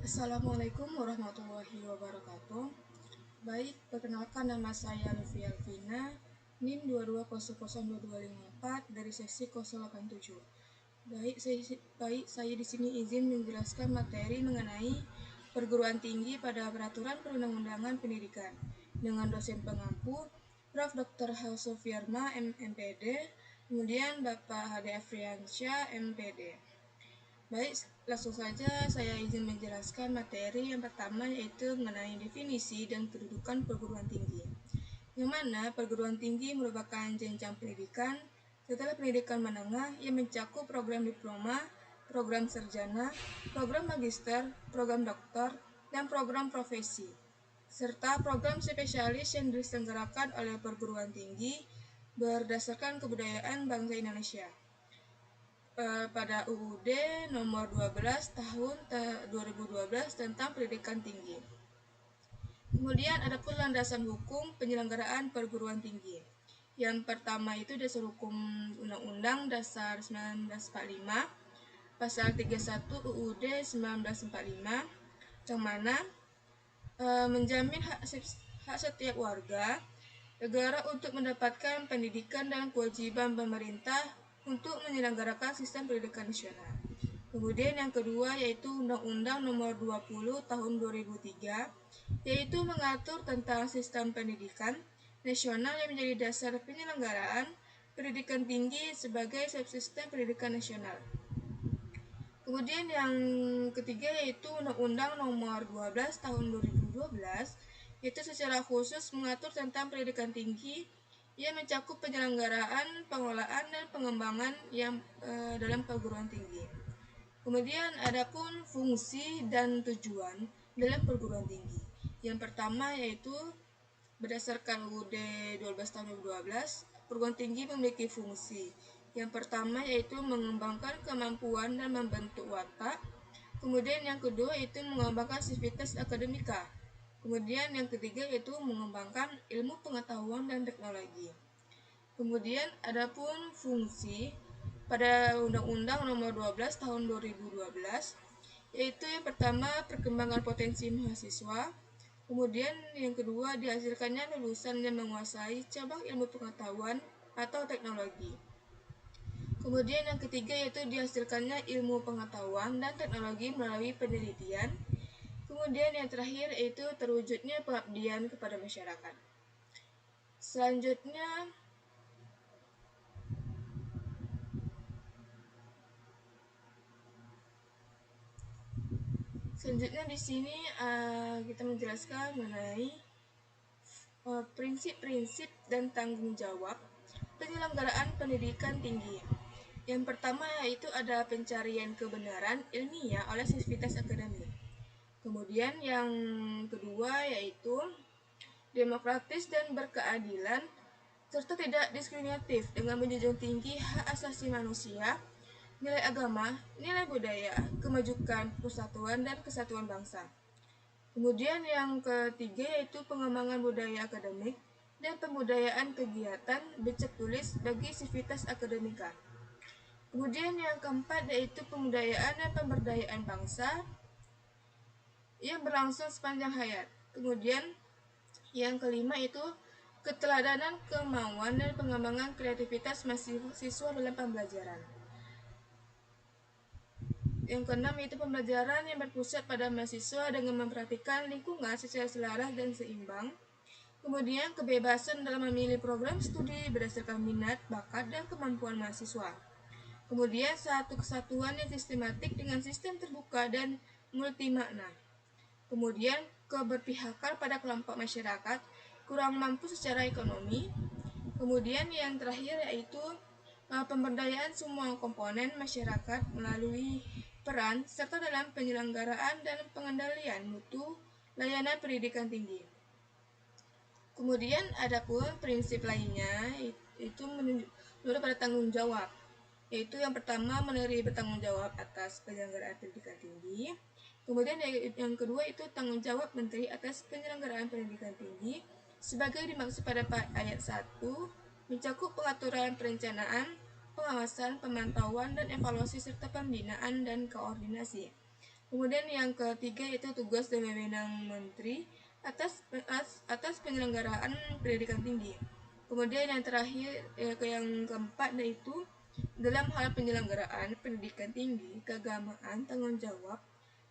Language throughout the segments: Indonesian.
Assalamualaikum warahmatullahi wabarakatuh. Baik, perkenalkan nama saya Lutfi Alvina, NIM 22002254 dari seksi 087. Saya di sini izin menjelaskan materi mengenai perguruan tinggi pada peraturan perundang-undangan pendidikan dengan dosen pengampu Prof. Dr. Helsofiarma MPD, kemudian Bapak Hadi Afriansyah MPD. Baik, langsung saja saya izin menjelaskan materi yang pertama, yaitu mengenai definisi dan kedudukan perguruan tinggi. Yang mana perguruan tinggi merupakan jenjang pendidikan setelah pendidikan menengah yang mencakup program diploma, program sarjana, program magister, program doktor, dan program profesi, serta program spesialis yang diselenggarakan oleh perguruan tinggi berdasarkan kebudayaan bangsa Indonesia. Pada UUD nomor 12 tahun 2012 tentang pendidikan tinggi. Kemudian ada pun landasan hukum penyelenggaraan perguruan tinggi. Yang pertama itu dasar hukum Undang-Undang Dasar 1945, pasal 31 UUD 1945, yang mana menjamin hak setiap warga negara untuk mendapatkan pendidikan dan kewajiban pemerintah untuk menyelenggarakan sistem pendidikan nasional. Kemudian yang kedua yaitu Undang-Undang Nomor 20 Tahun 2003, yaitu mengatur tentang sistem pendidikan nasional yang menjadi dasar penyelenggaraan pendidikan tinggi sebagai subsistem pendidikan nasional. Kemudian yang ketiga yaitu Undang-Undang Nomor 12 Tahun 2012, yaitu secara khusus mengatur tentang pendidikan tinggi yang mencakup penyelenggaraan, pengelolaan, dan pengembangan yang dalam perguruan tinggi. Kemudian ada pun fungsi dan tujuan dalam perguruan tinggi. Yang pertama yaitu berdasarkan UUD 12 tahun 2012, perguruan tinggi memiliki fungsi. Yang pertama yaitu mengembangkan kemampuan dan membentuk watak. Kemudian yang kedua yaitu mengembangkan sivitas akademika. Kemudian yang ketiga yaitu mengembangkan ilmu pengetahuan dan teknologi. Kemudian ada pun fungsi pada Undang-Undang Nomor 12 Tahun 2012, yaitu yang pertama perkembangan potensi mahasiswa. Kemudian yang kedua dihasilkannya lulusan yang menguasai cabang ilmu pengetahuan atau teknologi. Kemudian yang ketiga yaitu dihasilkannya ilmu pengetahuan dan teknologi melalui penelitian. Kemudian yang terakhir yaitu terwujudnya pengabdian kepada masyarakat. Selanjutnya di sini kita menjelaskan mengenai prinsip-prinsip dan tanggung jawab penyelenggaraan pendidikan tinggi. Yang pertama yaitu ada pencarian kebenaran ilmiah oleh sivitas akademik. Kemudian yang kedua yaitu demokratis dan berkeadilan serta tidak diskriminatif dengan menjunjung tinggi hak asasi manusia, nilai agama, nilai budaya, kemajukan, persatuan, dan kesatuan bangsa. Kemudian yang ketiga yaitu pengembangan budaya akademik dan pembudayaan kegiatan becek tulis bagi sivitas akademika. Kemudian yang keempat yaitu pembudayaan dan pemberdayaan bangsa yang berlangsung sepanjang hayat. Kemudian yang kelima itu keteladanan, kemauan, dan pengembangan kreativitas mahasiswa dalam pembelajaran. Yang keenam itu pembelajaran yang berpusat pada mahasiswa dengan memperhatikan lingkungan secara selaras dan seimbang. Kemudian kebebasan dalam memilih program studi berdasarkan minat, bakat, dan kemampuan mahasiswa. Kemudian satu kesatuan yang sistematik dengan sistem terbuka dan multimakna. Kemudian keberpihakan pada kelompok masyarakat kurang mampu secara ekonomi. Kemudian yang terakhir yaitu pemberdayaan semua komponen masyarakat melalui peran serta dalam penyelenggaraan dan pengendalian mutu layanan pendidikan tinggi. Kemudian ada pun prinsip lainnya itu menurut pada tanggung jawab, yaitu yang pertama menteri bertanggung jawab atas penyelenggaraan pendidikan tinggi. Kemudian yang kedua itu tanggung jawab menteri atas penyelenggaraan pendidikan tinggi sebagai dimaksud pada ayat 1, mencakup pengaturan perencanaan, pengawasan, pemantauan, dan evaluasi serta pembinaan dan koordinasi. Kemudian yang ketiga yaitu tugas dan wewenang menteri atas penyelenggaraan pendidikan tinggi. Kemudian yang terakhir yang keempat yaitu dalam hal penyelenggaraan pendidikan tinggi, keagamaan, tanggung jawab,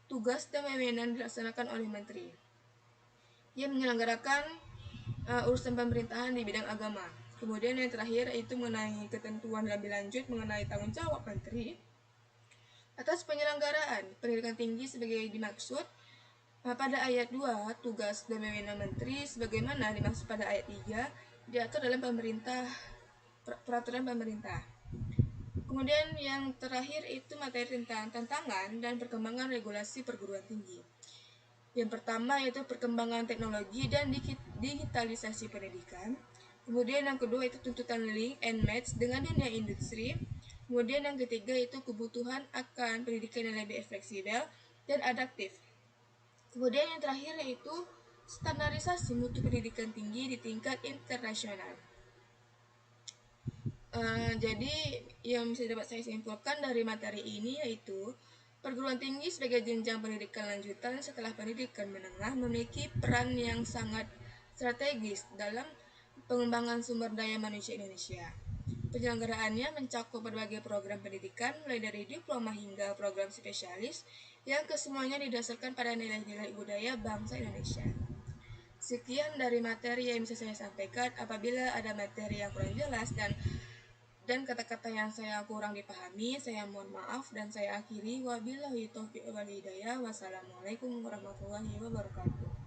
tugas dan wewenang dilaksanakan oleh menteri. Ia menyelenggarakan urusan pemerintahan di bidang agama. Kemudian yang terakhir yaitu mengenai ketentuan lebih lanjut mengenai tanggung jawab menteri atas penyelenggaraan pendidikan tinggi sebagai dimaksud pada ayat 2 tugas dan wewenang menteri sebagaimana dimaksud pada ayat 3 diatur dalam peraturan pemerintah. Kemudian yang terakhir itu materi tentang tantangan dan perkembangan regulasi perguruan tinggi. Yang pertama yaitu perkembangan teknologi dan digitalisasi pendidikan. Kemudian yang kedua itu tuntutan link and match dengan dunia industri. Kemudian yang ketiga itu kebutuhan akan pendidikan yang lebih fleksibel dan adaptif. Kemudian yang terakhir yaitu standarisasi mutu pendidikan tinggi di tingkat internasional. Jadi yang bisa dapat saya simpulkan dari materi ini yaitu perguruan tinggi sebagai jenjang pendidikan lanjutan setelah pendidikan menengah memiliki peran yang sangat strategis dalam pengembangan sumber daya manusia Indonesia. Penyelenggaraannya mencakup berbagai program pendidikan mulai dari diploma hingga program spesialis yang kesemuanya didasarkan pada nilai-nilai budaya bangsa Indonesia. Sekian dari materi yang bisa saya sampaikan. Apabila ada materi yang kurang jelas dan kata-kata yang saya kurang dipahami, saya mohon maaf dan saya akhiri. Wabillahi taufiq wal hidayah. Wassalamualaikum warahmatullahi wabarakatuh.